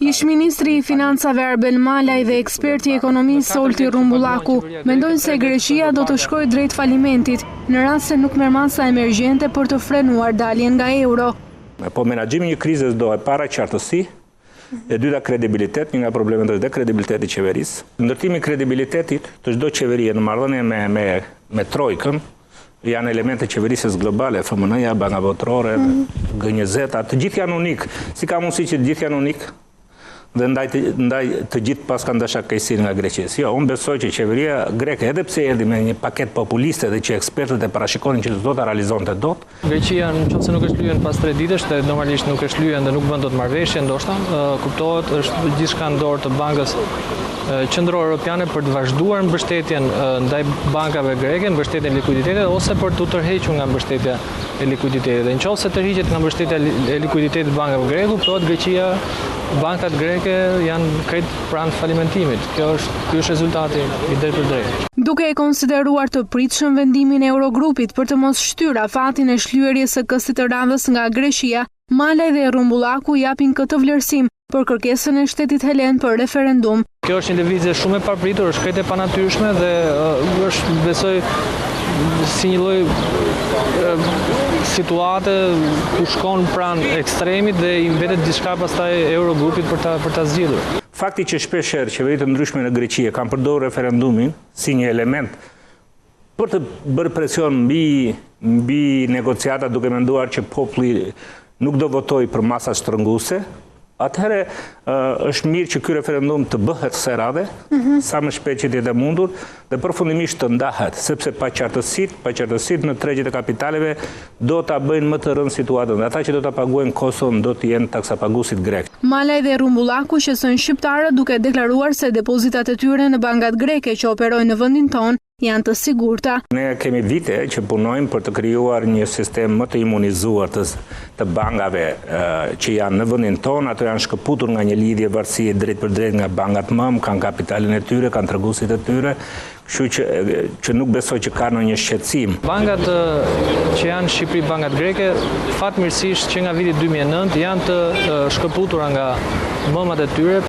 Ish ministri i financave Arbel Malaj dhe eksperti i ekonomisë Solti Rumbullaku mendojnë se Greqia do të shkojë drejt falimentit në rast se nuk merr masa emergjente për të frenuar daljen nga euro. Po menaxhimi i krizës do e para qartësi, e dyta kredibilitet, një nga problemet është dhe kredibiliteti i qeverisë. Ndërtimi i kredibilitetit të çdo qeverie në marrëdhënie me trojkën janë elemente qeverisës globale, FMN-ja, Banka Botërore, G20, të gjithë janë unik. Si ka mundësi që të gjithë janë unik dhe ndaj të gjithë pas kanë dashakësi nga Greqia. Jo, unë besoj që qeveria greke, edhe pse erdhi me një paket populiste dhe që ekspertët e parashikonin që do ta realizonte dot. Greqia nëse nuk është lyen pas 3 ditësh, dhe normalisht nuk është lyen dhe nuk bën dot marrëveshje, ndoshta kuptohet është gjithçka në dorë të Bankës Qendrore Europiane për të vazhduar mbështetjen ndaj bankave greke, mbështetjen e likuiditetit ose për të tërhequr nga mbështetja e likuiditetit. Dhe nëse tërhiqet nga mbështetja e likuiditetit bankave greke, kuptohet Greqia, bankat greke janë krejt pranë falimentimit. Ky është rezultati i drejtpërdrejtë. Duke e konsideruar të pritshëm vendimin e Eurogrupit për të mos shtyr afatin e shlyerjes së këstit të radhës nga Greqia, Malaj dhe Rumbullaku japin këtë vlerësim për kërkesën e shtetit helen për referendum. Kjo është një lëvizje shumë e papritur, është krejt e panatyrshme dhe është, besoj, si një lloj situate ku shkon pranë ekstremit dhe i mbetet diçka pastaj Eurogrupit për ta zgjidhur. Fakti që shpeshherë qeveritë ndryshme në Greqi kanë përdorur referendumin si një element për të bërë presion mbi negociata duke menduar që populli nuk do votoj për masa shtrënguese, atëherë është mirë që ky referendum të bëhet së radhe, sa më shpejt që të jetë mundur, dhe përfundimisht të ndahet, sepse paqartësitë në tregjet e kapitaleve do ta bëjnë më të rëndë situatën. Ata që do ta paguajnë Kosovën do të jenë taksapaguesit grek. Malaj dhe Rumbullaku qësojnë shqiptarët duke deklaruar se depozitat e tyre në bankat greke që operojnë në vendin tonë janë të sigurta. Ne kemi vite që punojmë për të krijuar një sistem më të imunizuar të bankave që janë në vendin tonë. Ato janë shkëputur nga një lidhje varësie drejt për drejt nga bankat mëm, kanë kapitalin e tyre, kanë treguesit e tyre, kështu që nuk besoj që ka ndonjë shqetësim. Bankat që janë në Shqipëri, bankat greke, fatmirësisht që nga viti 2009 janë të shkëputura nga mëmat e tyre.